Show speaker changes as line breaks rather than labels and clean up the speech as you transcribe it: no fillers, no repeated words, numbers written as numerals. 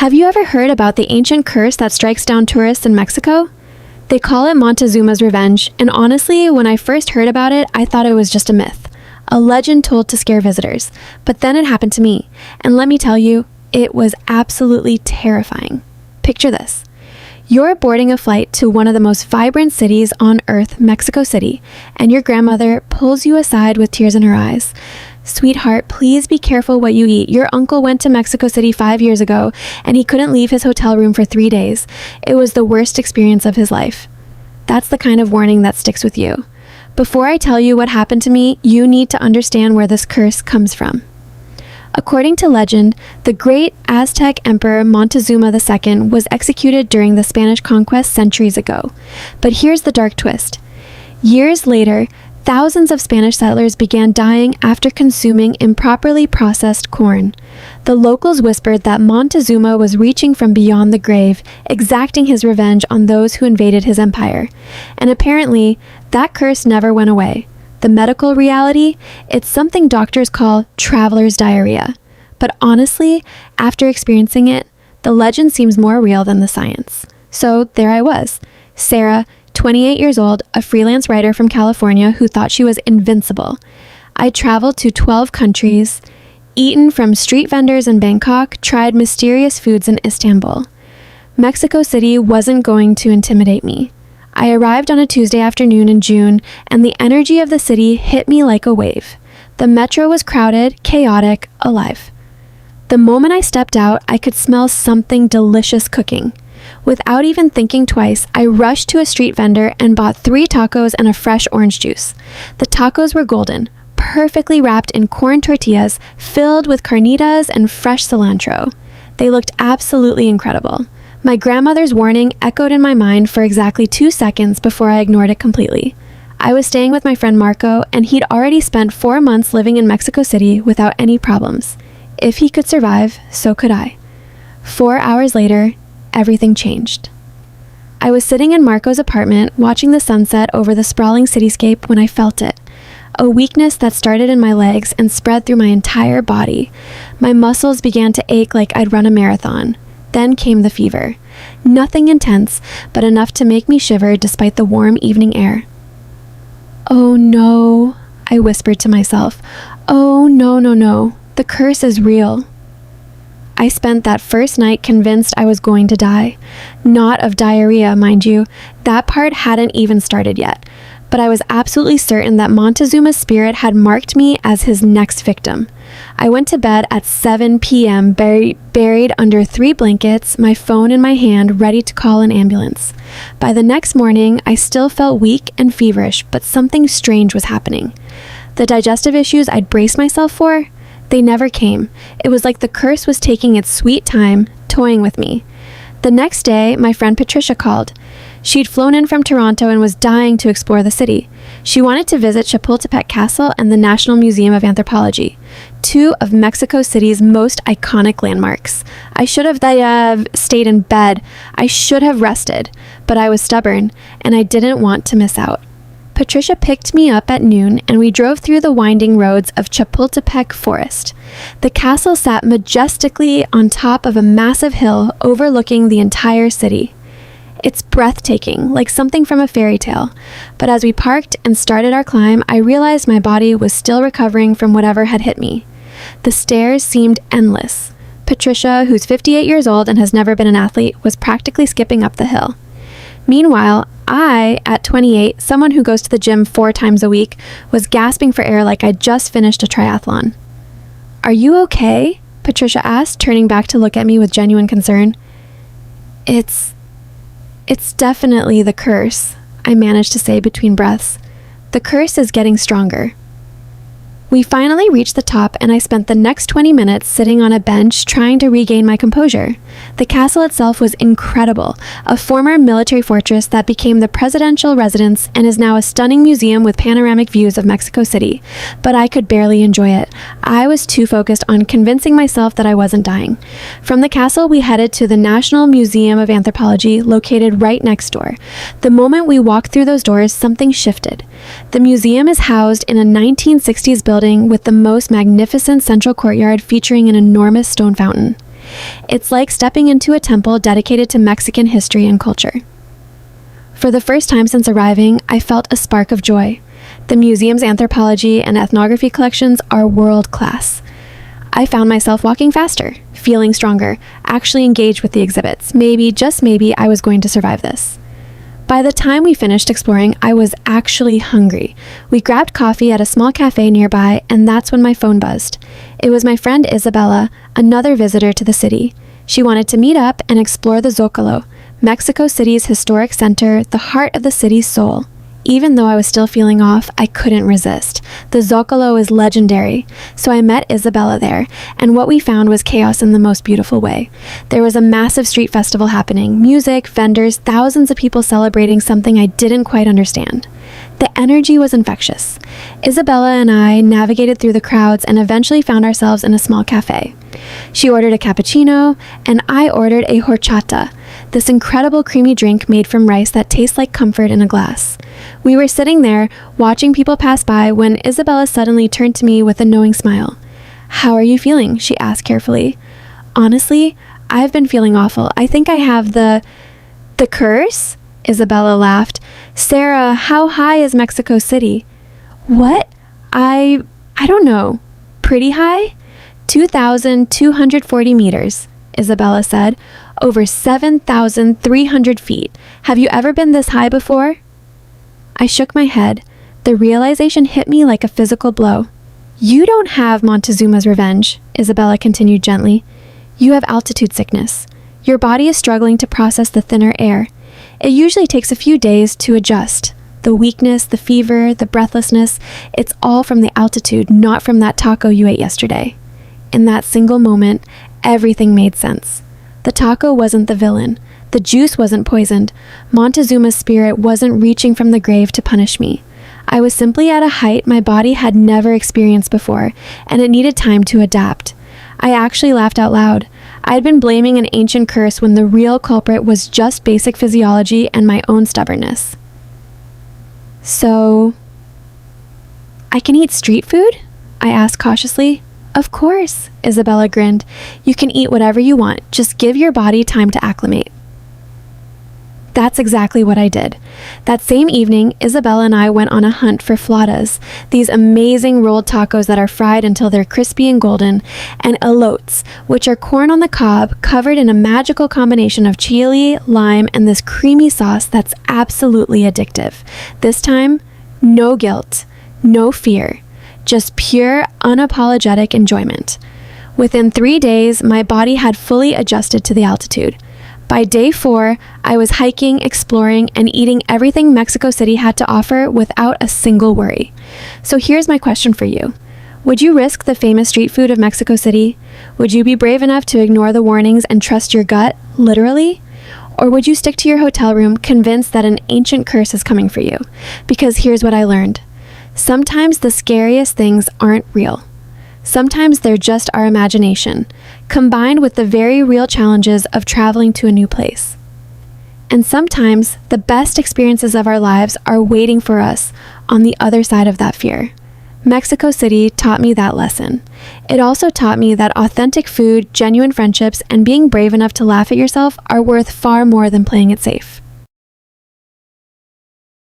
Have you ever heard about the ancient curse that strikes down tourists in Mexico? They call it Montezuma's revenge, and honestly, when I first heard about it, I thought it was just a myth, a legend told to scare visitors. But then it happened to me, and let me tell you, it was absolutely terrifying. Picture this. You're boarding a flight to one of the most vibrant cities on earth, Mexico City, and your grandmother pulls you aside with tears in her eyes. Sweetheart, please be careful what you eat. Your uncle went to Mexico City 5 years ago, and he couldn't leave his hotel room for 3 days. It was the worst experience of his life. That's the kind of warning that sticks with you. Before I tell you what happened to me, you need to understand where this curse comes from. According to legend, the great Aztec Emperor Montezuma II was executed during the Spanish conquest centuries ago. But here's the dark twist. Years later, thousands of Spanish settlers began dying after consuming improperly processed corn. The locals whispered that Montezuma was reaching from beyond the grave, exacting his revenge on those who invaded his empire. And apparently, that curse never went away. The medical reality? It's something doctors call traveler's diarrhea. But honestly, after experiencing it, the legend seems more real than the science. So there I was, Sarah, 28 years old, a freelance writer from California who thought she was invincible. I traveled to 12 countries, eaten from street vendors in Bangkok, tried mysterious foods in Istanbul. Mexico City wasn't going to intimidate me. I arrived on a Tuesday afternoon in June, and the energy of the city hit me like a wave. The metro was crowded, chaotic, alive. The moment I stepped out, I could smell something delicious cooking. Without even thinking twice, I rushed to a street vendor and bought 3 tacos and a fresh orange juice. The tacos were golden, perfectly wrapped in corn tortillas, filled with carnitas and fresh cilantro. They looked absolutely incredible. My grandmother's warning echoed in my mind for exactly 2 seconds before I ignored it completely. I was staying with my friend Marco, and he'd already spent 4 months living in Mexico City without any problems. If he could survive, so could I. 4 hours later, everything changed. I was sitting in Marco's apartment, watching the sunset over the sprawling cityscape when I felt it. A weakness that started in my legs and spread through my entire body. My muscles began to ache like I'd run a marathon. Then came the fever. Nothing intense, but enough to make me shiver despite the warm evening air. Oh no, I whispered to myself. Oh no. The curse is real. I spent that first night convinced I was going to die. Not of diarrhea, mind you. That part hadn't even started yet. But I was absolutely certain that Montezuma's spirit had marked me as his next victim. I went to bed at 7 p.m., buried under 3 blankets, my phone in my hand, ready to call an ambulance. By the next morning, I still felt weak and feverish, but something strange was happening. The digestive issues I'd braced myself for, they never came. It was like the curse was taking its sweet time, toying with me. The next day, my friend Patricia called. She'd flown in from Toronto and was dying to explore the city. She wanted to visit Chapultepec Castle and the National Museum of Anthropology, 2 of Mexico City's most iconic landmarks. I should have stayed in bed. I should have rested, but I was stubborn, and I didn't want to miss out. Patricia picked me up at noon, and we drove through the winding roads of Chapultepec Forest. The castle sat majestically on top of a massive hill overlooking the entire city. It's breathtaking, like something from a fairy tale. But as we parked and started our climb, I realized my body was still recovering from whatever had hit me. The stairs seemed endless. Patricia, who's 58 years old and has never been an athlete, was practically skipping up the hill. Meanwhile, I, at 28, someone who goes to the gym 4 times a week, was gasping for air like I'd just finished a triathlon. "Are you okay?" Patricia asked, turning back to look at me with genuine concern. It's definitely the curse," I managed to say between breaths. "The curse is getting stronger." We finally reached the top, and I spent the next 20 minutes sitting on a bench trying to regain my composure. The castle itself was incredible, a former military fortress that became the presidential residence and is now a stunning museum with panoramic views of Mexico City. But I could barely enjoy it. I was too focused on convincing myself that I wasn't dying. From the castle, we headed to the National Museum of Anthropology, located right next door. The moment we walked through those doors, something shifted. The museum is housed in a 1960s building with the most magnificent central courtyard featuring an enormous stone fountain. It's like stepping into a temple dedicated to Mexican history and culture. For the first time since arriving, I felt a spark of joy. The museum's anthropology and ethnography collections are world-class. I found myself walking faster, feeling stronger, actually engaged with the exhibits. Maybe, just maybe, I was going to survive this. By the time we finished exploring, I was actually hungry. We grabbed coffee at a small cafe nearby, and that's when my phone buzzed. It was my friend Isabella, another visitor to the city. She wanted to meet up and explore the Zócalo, Mexico City's historic center, the heart of the city's soul. Even though I was still feeling off, I couldn't resist. The Zócalo is legendary, so I met Isabella there, and what we found was chaos in the most beautiful way. There was a massive street festival happening, music, vendors, thousands of people celebrating something I didn't quite understand. The energy was infectious. Isabella and I navigated through the crowds and eventually found ourselves in a small cafe. She ordered a cappuccino, and I ordered a horchata, this incredible creamy drink made from rice that tastes like comfort in a glass. We were sitting there, watching people pass by, when Isabella suddenly turned to me with a knowing smile. "How are you feeling?" she asked carefully. "Honestly, I've been feeling awful. I think I have the curse?" Isabella laughed. "Sarah, how high is Mexico City?" "What? I don't know. Pretty high?" 2,240 meters, Isabella said. Over 7,300 feet. Have you ever been this high before? I shook my head. The realization hit me like a physical blow. "You don't have Montezuma's revenge," Isabella continued gently. "You have altitude sickness. Your body is struggling to process the thinner air. It usually takes a few days to adjust. The weakness, the fever, the breathlessness, it's all from the altitude, not from that taco you ate yesterday." In that single moment, everything made sense. The taco wasn't the villain. The juice wasn't poisoned. Montezuma's spirit wasn't reaching from the grave to punish me. I was simply at a height my body had never experienced before, and it needed time to adapt. I actually laughed out loud. I'd been blaming an ancient curse when the real culprit was just basic physiology and my own stubbornness. "So, I can eat street food?" I asked cautiously. "Of course," Isabella grinned. "You can eat whatever you want. Just give your body time to acclimate." That's exactly what I did. That same evening, Isabella and I went on a hunt for flautas, these amazing rolled tacos that are fried until they're crispy and golden, and elotes, which are corn on the cob covered in a magical combination of chili, lime, and this creamy sauce that's absolutely addictive. This time, no guilt, no fear. Just pure, unapologetic enjoyment. Within 3 days, my body had fully adjusted to the altitude. By day 4, I was hiking, exploring, and eating everything Mexico City had to offer without a single worry. So here's my question for you. Would you risk the famous street food of Mexico City? Would you be brave enough to ignore the warnings and trust your gut, literally? Or would you stick to your hotel room, convinced that an ancient curse is coming for you? Because here's what I learned. Sometimes the scariest things aren't real. Sometimes they're just our imagination, combined with the very real challenges of traveling to a new place. And sometimes the best experiences of our lives are waiting for us on the other side of that fear. Mexico City taught me that lesson. It also taught me that authentic food, genuine friendships, and being brave enough to laugh at yourself are worth far more than playing it safe.